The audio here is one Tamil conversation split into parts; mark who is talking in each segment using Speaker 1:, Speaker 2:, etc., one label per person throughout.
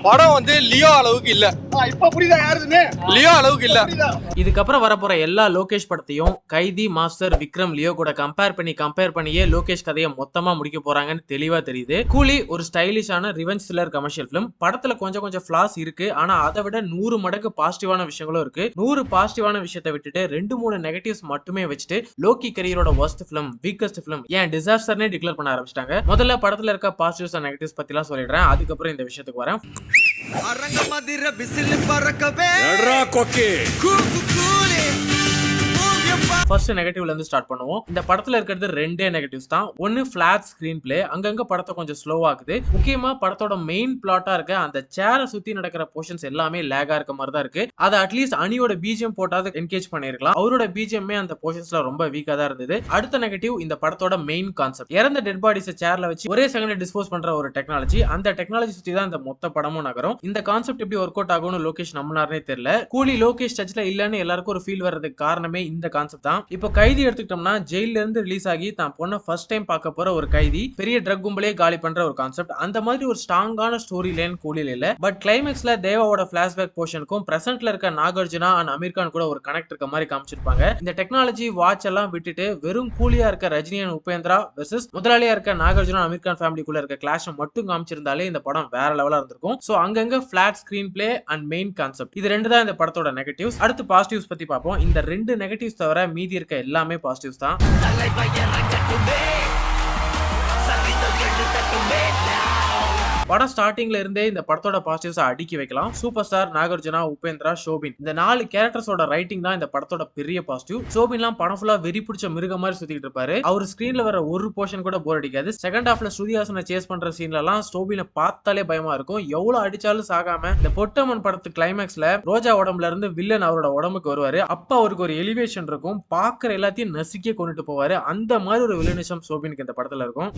Speaker 1: படம் வந்து லியோ அளவுக்கு இல்ல.
Speaker 2: இப்ப புரியுதா யாருன்னு?
Speaker 1: லியோ அளவுக்கு இல்ல.
Speaker 3: இதுக்கப்புறம் வரப்போற எல்லா லோகேஷ் படத்தையும் கைதி, மாஸ்டர், விக்ரம், லியோ கூட கம்பேர் பண்ணியே லோகேஷ் கதையை மொத்தமா முடிக்க போறாங்கன்னு தெளிவா தெரியுது. கூலி ஒரு ஸ்டைலிஷான ரிவெஞ்ச் த்ரில்லர் கமர்ஷியல் பிலிம். படத்துல கொஞ்சம் ஃபிளாஸ் இருக்கு, ஆனா அதை விட 100 மடங்கு பாசிட்டிவான விஷயங்களும் இருக்கு. 100 பாசிட்டிவான விஷயத்தை விட்டுட்டு 2-3 நெகட்டிவ்ஸ் மட்டுமே வச்சுட்டு லோகி கரியரோட வர்ஸ்ட் பிலிம், வீக்கஸ்ட் பிலிம், ஏன் டிசாஸ்டர்னே டிக்ளேர் பண்ண ஆரம்பிச்சிட்டாங்க. முதல்ல படத்துல இருக்க பாசிட்டிவ்ஸ் அண்ட் நெகட்டிவ்ஸ் பத்திலாம் சொல்லிடுறேன், அதுக்கப்புறம் இந்த விஷயத்துக்கு வரேன். ஃபர்ஸ்ட் நெகட்டிவ்ல இருந்து ஸ்டார்ட் பண்ணுவோம். இந்த படத்துல இருக்கிறது ரெண்டே நெகட்டிவ்ஸ் தான். ஒன்னு ஃபிளாட் ஸ்கிரீன் பிளே, அங்கங்க படத்தை கொஞ்சம் ஸ்லோவா இருக்குது. முக்கியமா படத்தோட மெயின் பிளாட்டா இருக்க அந்த சேரை சுத்தி நடக்கிற போர்ஷன்ஸ் எல்லாமே லேகா இருக்க மாதிரி தான் இருக்கு. அதை அட்லீஸ்ட் அனியோட பிஜிஎம் போட்டாவது என்கேஜ் பண்ணிருக்கலாம். அவரோட பிஜிஎம்மே அந்த போர்ஷன்ஸ்ல ரொம்ப வீக்கா தான் இருந்தது. அடுத்த நெகட்டிவ் இந்த படத்தோட மெயின் கான்செப்ட். இறந்த டெட் பாடிஸை சேர்ல வச்சு ஒரே செகண்ட்ல டிஸ்போஸ் பண்ற ஒரு டெக்னாலஜி. அந்த டெக்னாலஜி சுத்தி தான் இந்த மொத்த படமும் நகரும். இந்த கான்செப்ட் எப்படி ஒர்க் அவுட் ஆகும்னு லோகேஷ் நம்பினார்னே தெரியல. கூலி லோகேஷ் டச்ல இல்லன்னு எல்லாருக்கும் ஒரு ஃபீல் வர்றதுக்கு காரணமே இந்த கான்செப்ட் தான். இப்போ கைதி எடுத்துக்கிட்டோம்னா ஜெயில இருந்து ரிலீஸ் ஆகி தான் பொண்ண ஃபர்ஸ்ட் டைம் பார்க்க போற ஒரு கைதி பெரிய ட்ரக் கும்பலே காலி பண்ற ஒரு கான்செப்ட். அந்த மாதிரி ஒரு ஸ்ட்ராங்கான ஸ்டோரி லைன் கூலில இல்ல. பட் கிளைமேக்ஸ்ல தேவாவோட பிளாஷ்பேக் போர்ஷனுக்கும் பிரசன்ட்ல இருக்க நாகார்ஜுனா அண்ட் அமீர் கான் கூட ஒரு கனெக்ட் இருக்க மாதிரி காமிச்சிருப்பாங்க. இந்த டெக்னாலஜி வாட்ச் எல்லாம் விட்டுட்டு வெறும் கூலியா இருக்க ரஜினி அண்ட் உபேந்திரா வெர்சஸ் முதலாளியா இருக்க நாகார்ஜுனா அமீர் கான் ஃபேமிலிக்குள்ள இருக்க கிளாஷ் மட்டும் காமிச்சிருந்தாலே இந்த படம் வேற லெவலா இருந்திருக்கும். சோ அங்கங்க flat screen play and main concept, இது ரெண்டு தான் இந்த படத்தோட நெகட்டிவ்ஸ். அடுத்து பாசிட்டிவ்ஸ் பத்தி பார்ப்போம். இந்த ரெண்டு நெகட்டிவ்ஸ் தவிர மீதி இருக்க எல்லாமே பாசிட்டிவ்ஸ் தான். படம் ஸ்டார்டிங்ல இருந்தே இந்த படத்தோட பாசிட்டிவ்ஸ் அடுக்கி வைக்கலாம். சூப்பர் ஸ்டார், நாகார்ஜுனா, உபேந்திரா, ஷோபின், இந்த 4 கேரக்டர்ஸோட ரைட்டிங் தான் இந்த படத்தோட பெரிய பாசிட்டிவ். ஷோபின்லாம் படம் ஃபுல்லா வெறி பிடிச்ச மிருக மாதிரி சுத்திட்டு இருப்பாரு. அவர் ஸ்கிரீன்ல வர ஒரு போர்ஷன் கூட போர் அடிக்காது. செகண்ட் ஹாஃப்ல ஸ்ருதிஹாசனை சேஸ் பண்ற சீன்ல எல்லாம் ஷோபினை பார்த்தாலே பயமா இருக்கும். எவ்வளவு அடிச்சாலும் சாகாம இந்த பொட்டமன் படத்து கிளைமேக்ஸ்ல ரோஜா உடம்புல இருந்து வில்லன் அவரோட உடம்புக்கு வருவாரு. அப்ப அவருக்கு ஒரு எலிவேஷன் இருக்கும், பாக்குற எல்லாத்தையும் நசுக்கே கொண்டுட்டு போவாரு. அந்த மாதிரி ஒரு வில்லனிசம் ஷோபினுக்கு இந்த படத்துல இருக்கும்.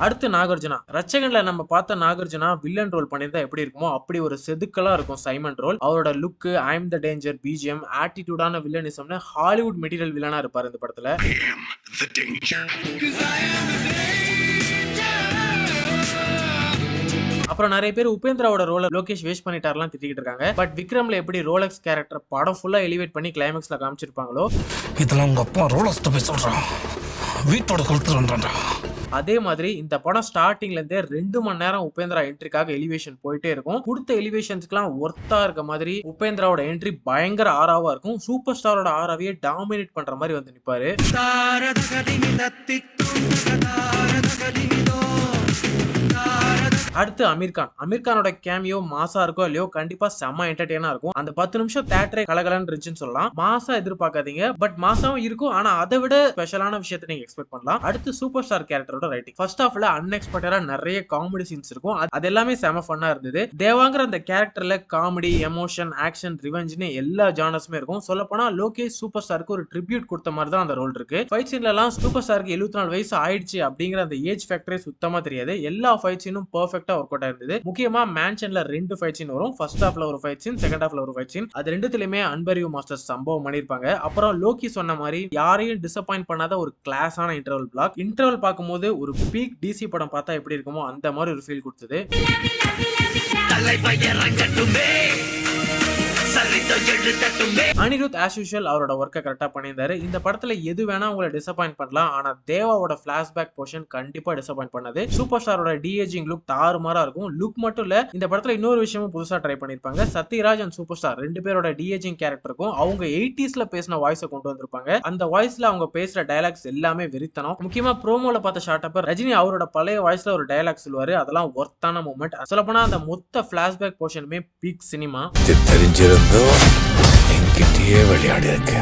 Speaker 3: அடுத்து நாகார்ஜுனா. ரச்சகன்ல நம்ம பார்த்த நாகார்ஜுனா வில்லன் ரோல் பண்ணிருந்தா எப்படி இருக்குமோ அப்படி ஒரு செதுக்கலா இருக்கும் சைமன் ரோல். அவரோட look, I am the danger, BGM, ஆட்டிடியூடான வில்லனிசம்னு ஹாலிவுட் மெட்டீரியல் வில்லனா இருப்பாரு இந்த படத்துல. அப்புறம் நிறைய பேர் உபேந்திராவோட ரோல லோகேஷ் வேஸ்ட் பண்ணிட்டார்லாம் திட்டிட்டு இருக்காங்க. பட் விக்ரம்ல எப்படி ரோலக்ஸ் கேரக்டர் படம் ஃபுல்லா எலிவேட் பண்ணி கிளைமேக்ஸ்ல காமிச்சிருப்பாங்களோ,
Speaker 4: இதெல்லாம் உங்க அப்பா ரோலக்ஸ் போய் சொல்றான், வீட்டோட கொடுத்துறான்டா.
Speaker 3: அதே மாதிரி இந்த படம் ஸ்டார்டிங்ல இருந்தே 2 மணி நேரம் உபேந்திரா என்ட்ரிக்காக எலிவேஷன் போயிட்டே இருக்கும். கொடுத்த எலிவேஷன்ஸ்க்குலாம் ஒர்த்தா இருக்க மாதிரி உபேந்திராவோட என்ட்ரி பயங்கர ஆறாவா இருக்கும். சூப்பர் ஸ்டாரோட ஆறாவையே டாமினேட் பண்ற மாதிரி வந்து நிப்பாரு. அடுத்து அமீர் கான். அமீர் கானோட கேமியோ மாசா இருக்கோ இல்லையோ கண்டிப்பா செம்ம என்டர்டெயினா இருக்கும். அந்த 10 நிமிஷம் தியேட்டரே கலகலன்னு இருந்துச்சுன்னு சொல்லலாம். மாசா எதிர்பார்க்காதீங்க, பட் மாசாவும் இருக்கும், ஆனா அதை விட ஸ்பெஷலான விஷயத்தை நீங்க எக்ஸ்பெக்ட் பண்ணலாம். அடுத்து சூப்பர் ஸ்டார் கேரக்டரோட ரைட்டிங். ஃபர்ஸ்ட் ஹாஃப்ல அன்எக்ஸ்பெக்டடா நிறைய காமெடி சீன்ஸ் இருக்கும். அது எல்லாமே செம ஃபன்னா இருந்தது. தேவாங்கிற அந்த கேரக்டர்ல காமெடி, எமோஷன், ஆக்ஷன், ரிவெஞ்ச்னு எல்லா ஜானர்ஸுமே இருக்கும். சொல்ல போனா லோகேஷ் சூப்பர் ஸ்டாருக்கு ஒரு ட்ரிபியூட் கொடுத்த மாதிரி தான் அந்த ரோல் இருக்கு. ஃபைட் சீன்ல எல்லாம் சூப்பர் ஸ்டாருக்கு 74 வயசு ஆயிடுச்சு அப்படிங்கிற அந்த ஏஜ் ஃபேக்டரே சுத்தமா தெரியாது. எல்லா ஃபைட் சீனும் பெர்ஃபெக்ட்டா ஒர்க் அவுட் ஆயிருந்தது. முக்கியமா மேன்ஷன்ல 2 ஃபைட் சீன் வரும். ஃபர்ஸ்ட் ஹாஃப்ல ஒரு ஃபைட் சீன், செகண்ட் ஹாஃப்ல ஒரு ஃபைட் சீன். அது ரெண்டுத்துலயுமே அன்பரியூ மாஸ்டர்ஸ் சம்பவம் பண்ணிருப்பாங்க. அப்புறம் லோகி சொன்ன மாதிரி யாரையும் டிசப்பாயிண்ட் பண்ணாத ஒரு கிளாஸான இன்டர்வல் பிளாக். இன்டர்வல் பார்க்கும்போது ஒரு பீக் டிசி படம் பார்த்தா எப்படி இருக்குமோ அந்த மாதிரி ஒரு ஃபீல் கொடுத்தது. அனிருத் ஆஸ் யூசுவல் அவரோட ஒர்க்கை கரெக்டா பண்ணியிருந்தாரு. இந்த படத்துல எது வேணா உங்களை டிசப்பாயிண்ட் பண்ணலாம், ஆனா தேவாவோட பிளாஷ்பேக் போர்ஷன் கண்டிப்பா டிசப்பாயிண்ட் பண்ணது. சூப்பர் ஸ்டாரோட டிஏஜிங் லுக் தாறுமாறா இருக்கும். லுக் மட்டும் இல்ல, இந்த படத்துல இன்னொரு விஷயமும் புதுசா ட்ரை பண்ணிருப்பாங்க. சத்யராஜ் அண்ட் சூப்பர் ஸ்டார் 2 பேரோட டிஏஜிங் கேரக்டருக்கும் அவங்க 80ஸ்ல பேசின வாய்ஸை கொண்டு வந்திருப்பாங்க. அந்த வாய்ஸ்ல அவங்க பேசுற டயலாக்ஸ் எல்லாமே வெறித்தனம். முக்கியமா ப்ரோமோல பார்த்த ஷார்ட் அப்ப ரஜினி அவரோட பழைய வாய்ஸ்ல ஒரு டயலாக் சொல்லுவாரு. அதெல்லாம் ஒர்த்தான மூமெண்ட். சொல்ல போனா அந்த மொத்த பிளாஷ்பேக் போர்ஷனுமே பீக் சினிமா.
Speaker 4: தெரிஞ்சிருந்தோ என்கிட்டயே விளையாடி இருக்க.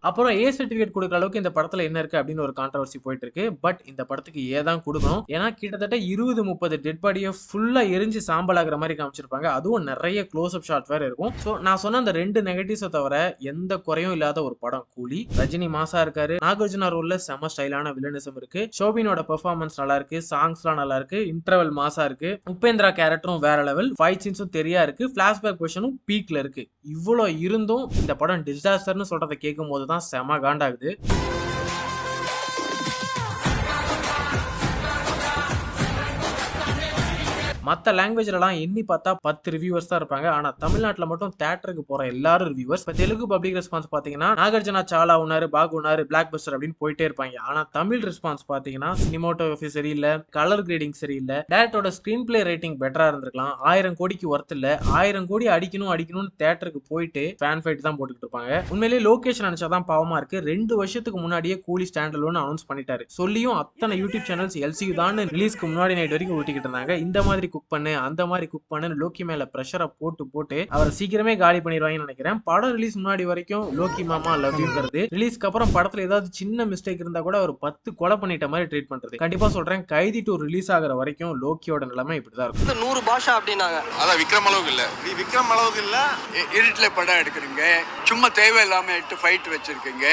Speaker 3: அப்புறம் ஏ சர்டிபிகேட் கொடுக்குற அளவுக்கு இந்த படத்துல என்ன இருக்கு அப்படின்னு ஒரு கான்ட்ரவர்சி போயிட்டு இருக்கு. பட் இந்த படத்துக்கு ஏதான் கொடுக்கணும். ஏன்னா கிட்டத்தட்ட 20-30 டெட் பாடியை ஃபுல்லா எரிஞ்சு சாம்பல் ஆகிற மாதிரி காமிச்சிருப்பாங்க. அதுவும் நிறைய க்ளோஸ் அப் ஷாட் வேற இருக்கும். சோ நான் சொன்ன அந்த 2 நெகட்டிவ்ஸை தவிர எந்த குறையும் இல்லாத ஒரு படம் கூலி. ரஜினி மாசா இருக்காரு. நாகார்ஜுனா ரோல்ல செம ஸ்டைலான வில்லனிசம் இருக்கு. ஷோபினோட பெர்ஃபார்மன்ஸ் நல்லா இருக்கு. சாங்ஸ்லாம் நல்லா இருக்கு. இன்டர்வல் மாசா இருக்கு. உபேந்திரா கேரக்டரும் வேற லெவல். ஃபைட் சீன்ஸும் தெரியா இருக்கு. பிளாஷ்பேக் போர்ஷனும் பீக்ல இருக்கு. இவ்வளோ இருந்தும் இந்த படம் டிசாஸ்டர்னு சொல்றதை கேட்கும் போது தான் செம காண்டாகுது. மத்த லாங்குவேஜ்லாம் எண்ணி பார்த்தா 10 ரிவ்யூவர்ஸ் தான் இருப்பாங்க. ஆனா தமிழ்நாட்டுல மட்டும் தியேட்டருக்கு போற எல்லாரும் ரிவ்யூவர்ஸ். இப்ப தெலுங்கு பப்ளிக் ரெஸ்பான்ஸ் பாத்தீங்கன்னா நாகார்ஜுனா சாலா உனாரு, பாகு உனாரு, பிளாக் பஸ்டர் அப்படின்னு போயிட்டே இருப்பாங்க. ஆனா தமிழ் ரெஸ்பான்ஸ் பாத்தீங்கன்னா சினிமாட்டோகிராஃபி சரியில்லை, கலர் கிரேடிங் சரியில்லை, டேரக்டரோட ஸ்கிரீன் பிளே ரேட்டிங் பெட்டரா இருந்திருக்கலாம், 1000 கோடிக்கு ஒர்த் இல்ல, 1000 கோடி அடிக்கணும்னு தியேட்டருக்கு போயிட்டு ஃபேன் ஃபைட் தான் போட்டுக்கிட்டு இருப்பாங்க. உண்மையிலேயே லோகேஷ் நினைச்சாதான் பாவமா இருக்கு. 2 வருஷத்துக்கு முன்னாடியே கூலி ஸ்டாண்ட் அலோன் அனௌன்ஸ் பண்ணிட்டாரு. சொல்லியும் அத்தனை யூடியூப் சேனல்ஸ் எல்சியூ தான் ரிலீஸ்க்கு முன்னாடி நைட் வரைக்கும் ஊட்டிக்கிட்டு இருந்தாங்க. இந்த மாதிரி குக் பண்ணு, அந்த மாதிரி குக் பண்ணு லோக்கி மேல பிரஷரை போட்டு அவரை சீக்கிரமே காலி பண்ணிடுவாங்கன்னு நினைக்கிறேன். படம் ரிலீஸ் முன்னாடி வரைக்கும் லோக்கி மாமா லவ் யூங்கிறது, ரிலீஸ்க்கு அப்புறம் படத்துல ஏதாவது சின்ன மிஸ்டேக் இருந்தா கூட ஒரு 10 கொலை பண்ணிட்ட மாதிரி ட்ரீட் பண்றது. கண்டிப்பா சொல்றேன், கைதி 2 ரிலீஸ் ஆகிற வரைக்கும் லோக்கியோட நிலைமை இப்படிதான் இருக்கும்.
Speaker 2: 100 பாஷா அப்படின்னாங்க.
Speaker 5: அதான் விக்ரம் அளவுக்கு இல்ல, நீ விக்ரம் அளவுக்கு இல்ல. எடிட்ல படம் எடுக்கிறீங்க, சும்மா தேவையில்லாம எட்டு ஃபைட் வச்சிருக்கீங்க.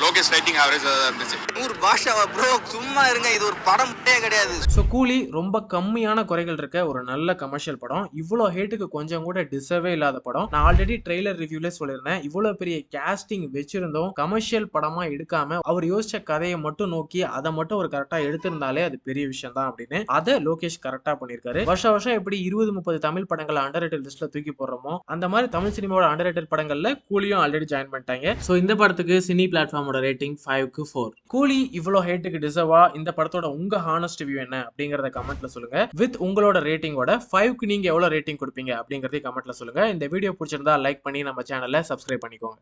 Speaker 5: லோகேஷ் ரைட்டிங் ஆவரேஜ் இருந்துச்சு.
Speaker 2: 100 பாஷாவா ப்ரோ? சும்மா இருங்க, இது ஒரு படம் கிடையாது.
Speaker 3: சோ கூலி ரொம்ப கம்மியான குறைகள் இருக்க ஒரு நல்ல கமர்ஷியல் படம். இவ்வளவு ஹேட்டுக்கு கொஞ்சம் கூட டிசர்வே இல்லாத படம். நான் ஆல்ரெடி ட்ரெய்லர் ரிவ்யூல சொல்லியிருந்தேன், இவ்வளவு பெரிய கேஸ்டிங் வச்சிருந்தோம் கமர்ஷியல் படமா எடுக்காம அவர் யோசிச்ச கதையை மட்டும் நோக்கி அதை மட்டும் ஒரு கரெக்டா எடுத்திருந்தாலே அது பெரிய விஷயம் தான் அப்படின்னு அதை லோகேஷ் கரெக்டா பண்ணிருக்காரு. வருஷம் எப்படி 20-30 தமிழ் படங்களை அண்டர் ரேட்டட் லிஸ்ட்ல தூக்கி போடுறோமோ அந்த மாதிரி தமிழ் சினிமாவோட அண்டர் ரேட்டட் படங்கள்ல கூலியும் ஆல்ரெடி ஜாயின் பண்ணிட்டாங்க. சோ இந்த படத்துக்கு சினி பிளாட்ஃபார்மோட ரேட்டிங் 5க்கு 4. கூலி இவ்வளவு ஹேட்டுக்கு டிசர்வா? இந்த படத்தோட உங்க ஹானஸ்ட் ரிவ்யூ என்ன அப்படிங்கறத கமெண்ட்ல சொல்லுங்க. வித் உங்களோட ரேட்டிங்கோட 5க்கு நீங்க எவ்வளவு ரேட்டிங் கொடுப்பீங்க அப்படிங்கறதை கமெண்ட்ல சொல்லுங்க. இந்த வீடியோ பிடிச்சிருந்தா லைக் பண்ணி நம்ம சேனலை சப்ஸ்கிரைப் பண்ணிக்கோங்க.